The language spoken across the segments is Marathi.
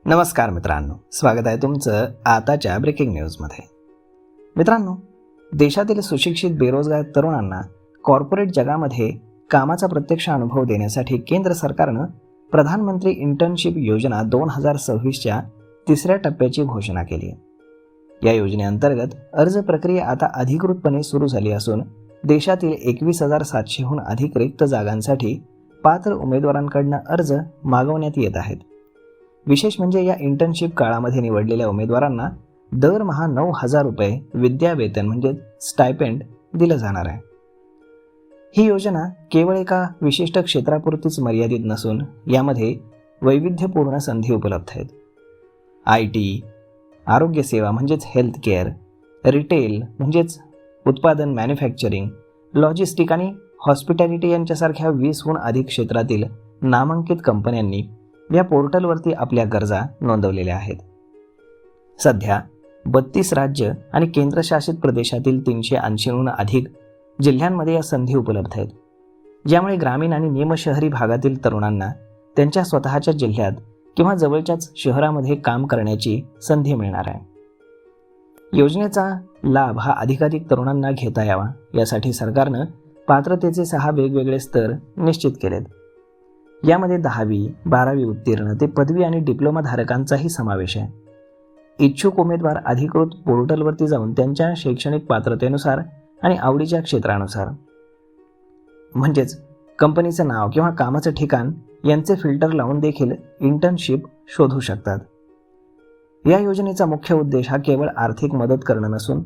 नमस्कार मित्रांनो, स्वागत आहे तुमचं आताच्या ब्रेकिंग न्यूजमध्ये. मित्रांनो, देशातील सुशिक्षित बेरोजगार तरुणांना कॉर्पोरेट जगामध्ये कामाचा प्रत्यक्ष अनुभव देण्यासाठी केंद्र सरकारनं प्रधानमंत्री इंटर्नशिप योजना 2026च्या तिसऱ्या टप्प्याची घोषणा केली आहे. या योजनेअंतर्गत अर्ज प्रक्रिया आता अधिकृतपणे सुरू झाली असून देशातील 21,700हून अधिक रिक्त जागांसाठी पात्र उमेदवारांकडून अर्ज मागवण्यात येत आहेत. विशेष म्हणजे या इंटर्नशिप काळामध्ये निवडलेल्या उमेदवारांना दरमहा 9,000 रुपये विद्यावेतन म्हणजे स्टायपेंड दिलं जाणार आहे. ही योजना केवळ एका विशिष्ट क्षेत्रापुरतीच मर्यादित नसून यामध्ये वैविध्यपूर्ण संधी उपलब्ध आहेत. IT, आरोग्यसेवा म्हणजेच हेल्थ केअर, रिटेल म्हणजेच उत्पादन मॅन्युफॅक्चरिंग, लॉजिस्टिक आणि हॉस्पिटॅलिटी यांच्यासारख्या 20हून अधिक क्षेत्रातील नामांकित कंपन्यांनी या पोर्टलवरती आपल्या गरजा नोंदवलेल्या आहेत. सध्या 32 राज्य आणि केंद्रशासित प्रदेशातील 380हून अधिक जिल्ह्यांमध्ये या संधी उपलब्ध आहेत, ज्यामुळे ग्रामीण आणि निमशहरी भागातील तरुणांना त्यांच्या स्वतःच्या जिल्ह्यात किंवा जवळच्याच शहरामध्ये काम करण्याची संधी मिळणार आहे. योजनेचा लाभ हा अधिकाधिक तरुणांना घेता यावा यासाठी सरकारनं पात्रतेचे 6 वेगवेगळे स्तर निश्चित केलेत. यामध्ये 10वी, 12वी उत्तीर्ण ते पदवी आणि डिप्लोमा धारकांचाही समावेश आहे. इच्छुक उमेदवार अधिकृत पोर्टलवरती जाऊन त्यांच्या शैक्षणिक पात्रतेनुसार आणि आवडीच्या क्षेत्रानुसार म्हणजेच कंपनीचं नाव किंवा कामाचं ठिकाण यांचे फिल्टर लावून देखील इंटर्नशिप शोधू शकतात. या योजनेचा मुख्य उद्देश हा केवळ आर्थिक मदत करणं नसून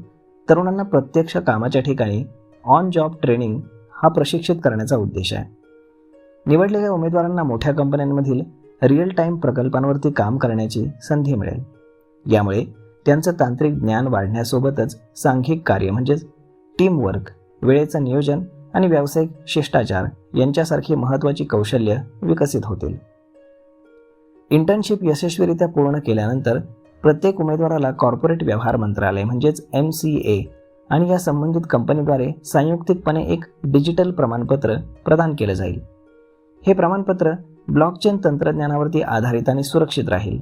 तरुणांना प्रत्यक्ष कामाच्या ठिकाणी ऑन जॉब ट्रेनिंग हा प्रशिक्षित करण्याचा उद्देश आहे. निवडलेल्या उमेदवारांना मोठ्या कंपन्यांमधील रिअल टाईम प्रकल्पांवरती काम करण्याची संधी मिळेल. यामुळे त्यांचं तांत्रिक ज्ञान वाढण्यासोबतच सांघिक कार्य म्हणजेच टीमवर्क, वेळेचं नियोजन आणि व्यावसायिक शिष्टाचार यांच्यासारखी महत्त्वाची कौशल्य विकसित होतील. इंटर्नशिप यशस्वीरित्या पूर्ण केल्यानंतर प्रत्येक उमेदवाराला कॉर्पोरेट व्यवहार मंत्रालय म्हणजेच MCA आणि या संबंधित कंपनीद्वारे संयुक्तिकपणे एक डिजिटल प्रमाणपत्र प्रदान केलं जाईल. हे प्रमाणपत्र ब्लॉकचेन तंत्रज्ञानावरती आधारित आणि सुरक्षित राहील,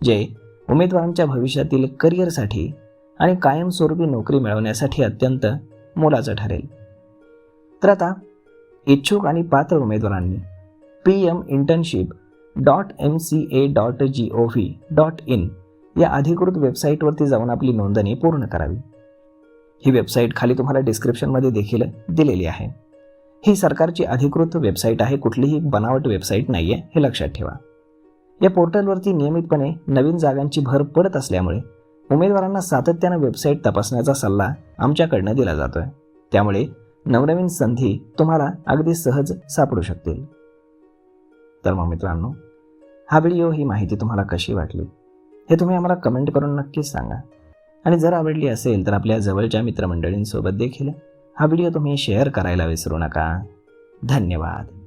जे उमेदवारांच्या भविष्यातील करिअरसाठी आणि कायमस्वरूपी नोकरी मिळवण्यासाठी अत्यंत मोलाचं ठरेल. तर आता इच्छुक आणि पात्र उमेदवारांनी pminternship.mca.gov.in या अधिकृत वेबसाईटवरती जाऊन आपली नोंदणी पूर्ण करावी. ही वेबसाईट खाली तुम्हाला डिस्क्रिप्शनमध्ये देखील दिलेली आहे. ही सरकारची अधिकृत वेबसाईट आहे, कुठलीही बनावट वेबसाईट नाही आहे, हे लक्षात ठेवा. या पोर्टलवरती नियमितपणे नवीन जागांची भर पडत असल्यामुळे उमेदवारांना सातत्यानं वेबसाईट तपासण्याचा सल्ला आमच्याकडनं दिला जातो आहे. त्यामुळे नवनवीन संधी तुम्हाला अगदी सहज सापडू शकतील. तर मग मित्रांनो, हा व्हिडिओ, ही माहिती तुम्हाला कशी वाटली हे तुम्ही आम्हाला कमेंट करून नक्कीच सांगा. आणि जर आवडली असेल तर आपल्या जवळच्या मित्रमंडळींसोबत देखील हा व्हिडिओ तुम्ही शेअर करायला विसरू नका. धन्यवाद.